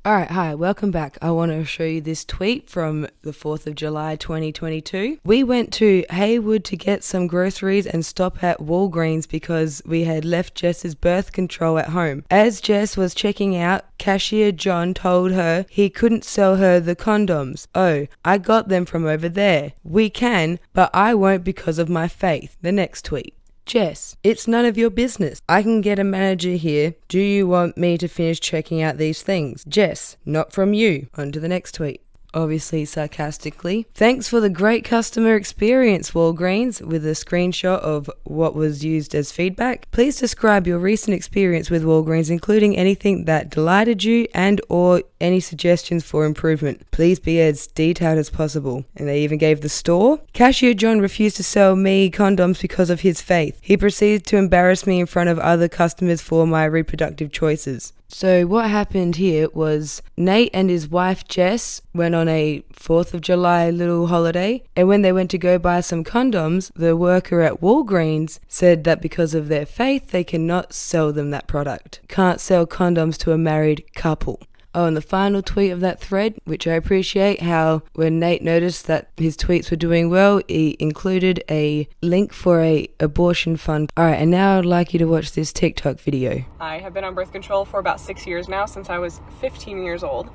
Alright, hi, welcome back. I want to show you this tweet from the 4th of July 2022. We went to Haywood to get some groceries and stop at Walgreens because we had left Jess's birth control at home. As Jess was checking out, cashier John told her he couldn't sell her the condoms. Oh, I got them from over there. We can, but I won't because of my faith. The next tweet. Jess, it's none of your business. I can get a manager here. Do you want me to finish checking out these things? Jess, not from you. On to the next tweet. Obviously sarcastically. Thanks for the great customer experience, Walgreens, with a screenshot of what was used as feedback. Please describe your recent experience with Walgreens, including anything that delighted you and or any suggestions for improvement. Please be as detailed as possible. And they even gave the store. Cashier John refused to sell me condoms because of his faith. He proceeded to embarrass me in front of other customers for my reproductive choices. So what happened here was Nate and his wife Jess went on a 4th of July little holiday, and when they went to go buy some condoms, the worker at Walgreens said that because of their faith they cannot sell them that product. Can't sell condoms to a married couple. Oh, and the final tweet of that thread, which I appreciate, how when Nate noticed that his tweets were doing well, he included a link for a abortion fund. Alright, and now I'd like you to watch this TikTok video. I have been on birth control for about 6 years now, since I was 15 years old.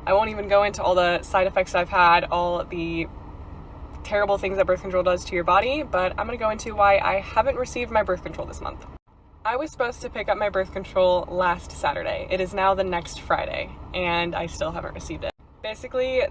I won't even go into all the side effects I've had, all the terrible things that birth control does to your body, but I'm going to go into why I haven't received my birth control this month. I was supposed to pick up my birth control last Saturday. It is now the next Friday, and I still haven't received it. Basically,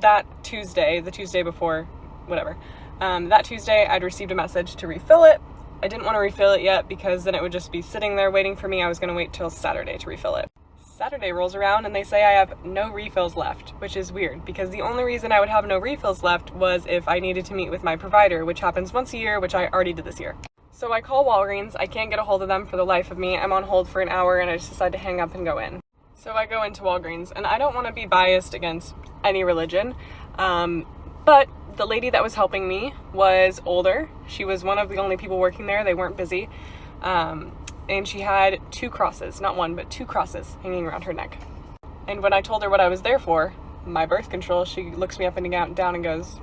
that Tuesday, the Tuesday before, whatever, that Tuesday I'd received a message to refill it. I didn't want to refill it yet because then it would just be sitting there waiting for me. I was going to wait till Saturday to refill it. Saturday rolls around and they say I have no refills left, which is weird because the only reason I would have no refills left was if I needed to meet with my provider, which happens once a year, which I already did this year. So I call Walgreens, I can't get a hold of them for the life of me. I'm on hold for an hour and I just decide to hang up and go in. So I go into Walgreens, and I don't want to be biased against any religion, but the lady that was helping me was older. She was one of the only people working there. They weren't busy. And she had 2 crosses, not one, but 2 crosses hanging around her neck. And when I told her what I was there for, my birth control, she looks me up and down and goes,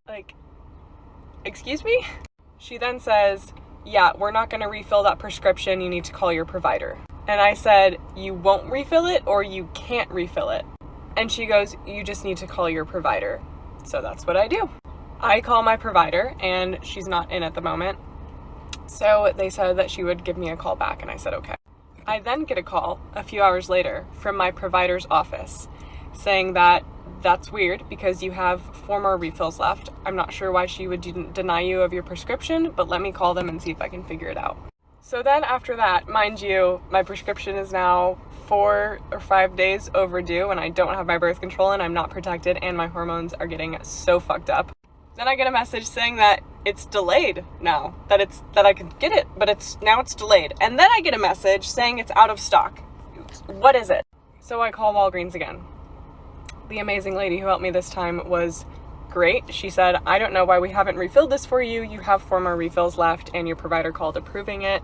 like, excuse me? She then says, yeah, we're not going to refill that prescription. You need to call your provider. And I said, you won't refill it or you can't refill it. And she goes, you just need to call your provider. So that's what I do. I call my provider and she's not in at the moment. So they said that she would give me a call back and I said, okay. I then get a call a few hours later from my provider's office saying that that's weird because you have 4 more refills left. I'm not sure why she would deny you of your prescription, but let me call them and see if I can figure it out. So then after that, mind you, my prescription is now 4 or 5 days overdue and I don't have my birth control and I'm not protected and my hormones are getting so fucked up. Then I get a message saying that it's delayed now, that I could get it, but it's delayed. And then I get a message saying it's out of stock. What is it? So I call Walgreens again. The amazing lady who helped me this time was great. She said, I don't know why we haven't refilled this for you. You have 4 more refills left and your provider called approving it.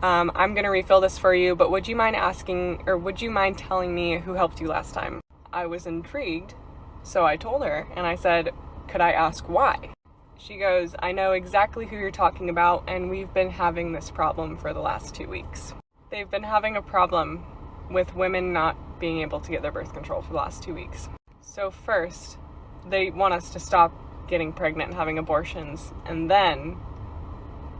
I'm going to refill this for you, but would you mind telling me who helped you last time? I was intrigued, so I told her and I said, could I ask why? She goes, I know exactly who you're talking about and we've been having this problem for the last 2 weeks. They've been having a problem with women not being able to get their birth control for the last 2 weeks. So first, they want us to stop getting pregnant and having abortions, and then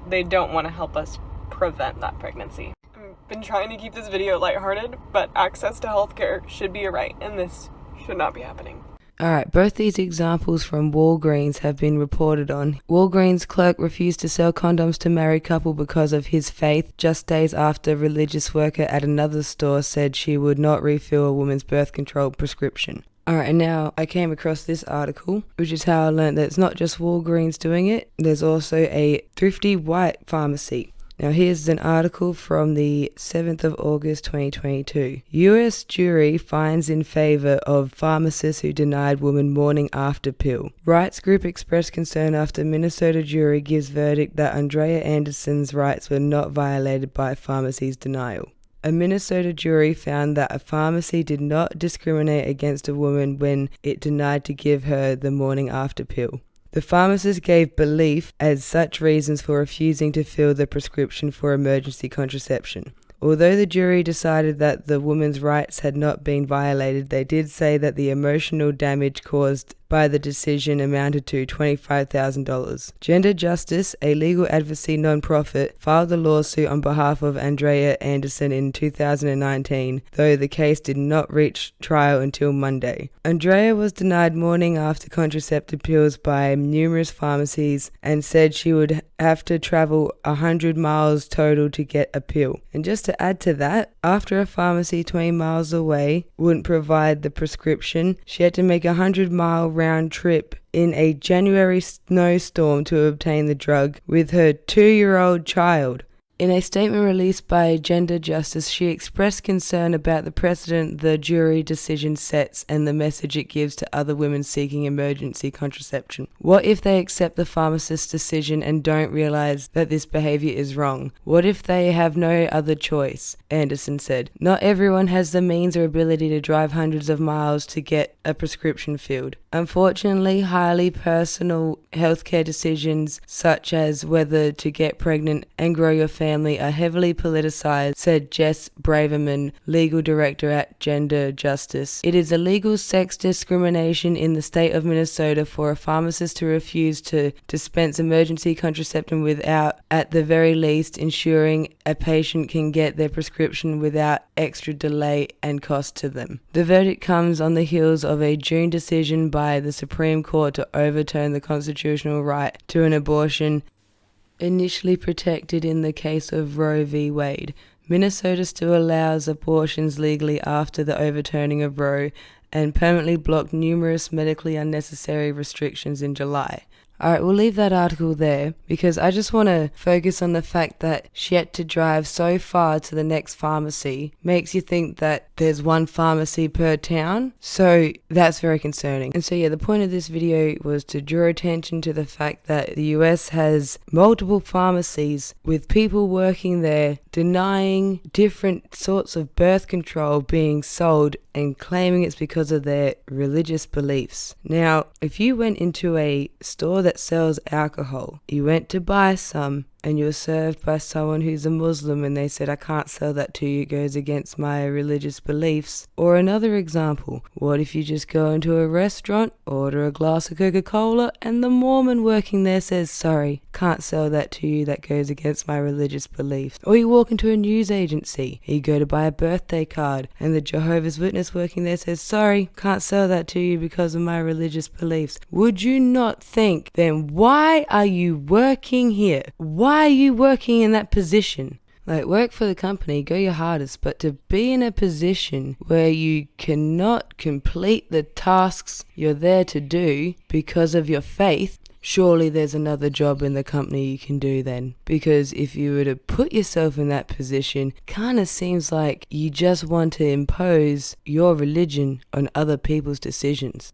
they don't want to help us prevent that pregnancy. I've been trying to keep this video lighthearted, but access to healthcare should be a right, and this should not be happening. Alright, both these examples from Walgreens have been reported on. Walgreens clerk refused to sell condoms to married couple because of his faith, just days after a religious worker at another store said she would not refill a woman's birth control prescription. Alright, and now I came across this article, which is how I learned that it's not just Walgreens doing it, there's also a thrifty white pharmacy. Now here's an article from the 7th of August 2022. US jury finds in favor of pharmacist who denied woman morning after pill. Rights group expressed concern after Minnesota jury gives verdict that Andrea Anderson's rights were not violated by pharmacy's denial. A Minnesota jury found that a pharmacy did not discriminate against a woman when it denied to give her the morning after pill. The pharmacist gave belief as such reasons for refusing to fill the prescription for emergency contraception. Although the jury decided that the woman's rights had not been violated, they did say that the emotional damage caused by the decision amounted to $25,000. Gender Justice, a legal advocacy nonprofit, filed a lawsuit on behalf of Andrea Anderson in 2019, though the case did not reach trial until Monday. Andrea was denied morning after contraceptive pills by numerous pharmacies and said she would have to travel 100 miles total to get a pill. And just to add to that, after a pharmacy 20 miles away wouldn't provide the prescription, she had to make a 100-mile round trip in a January snowstorm to obtain the drug with her 2-year-old child. In a statement released by Gender Justice, she expressed concern about the precedent the jury decision sets and the message it gives to other women seeking emergency contraception. What if they accept the pharmacist's decision and don't realize that this behavior is wrong? What if they have no other choice? Anderson said. Not everyone has the means or ability to drive hundreds of miles to get a prescription filled. Unfortunately, highly personal healthcare decisions such as whether to get pregnant and grow your family are heavily politicized, said Jess Braverman, legal director at Gender Justice. It is illegal sex discrimination in the state of Minnesota for a pharmacist to refuse to dispense emergency contraception without, at the very least, ensuring a patient can get their prescription without extra delay and cost to them. The verdict comes on the heels of a June decision by the Supreme Court to overturn the constitutional right to an abortion initially protected in the case of Roe v. Wade. Minnesota still allows abortions legally after the overturning of Roe and permanently blocked numerous medically unnecessary restrictions in July. Alright, we'll leave that article there because I just want to focus on the fact that she had to drive so far to the next pharmacy. Makes you think that there's one pharmacy per town. So that's very concerning. And so yeah, the point of this video was to draw attention to the fact that the US has multiple pharmacies with people working there denying different sorts of birth control being sold and claiming it's because of their religious beliefs. Now, if you went into a store that sells alcohol, you went to buy some, and you were served by someone who's a Muslim and they said, I can't sell that to you, it goes against my religious beliefs. Or another example, what if you just go into a restaurant, order a glass of Coca-Cola, and the Mormon working there says, sorry, can't sell that to you, that goes against my religious beliefs. Or you walk into a news agency, you go to buy a birthday card, and the Jehovah's Witness working there says, sorry, can't sell that to you because of my religious beliefs. Would you not think, then why are you working here? Why are you working in that position? Like, work for the company, go your hardest, but to be in a position where you cannot complete the tasks you're there to do because of your faith, surely there's another job in the company you can do then. Because if you were to put yourself in that position, kind of seems like you just want to impose your religion on other people's decisions.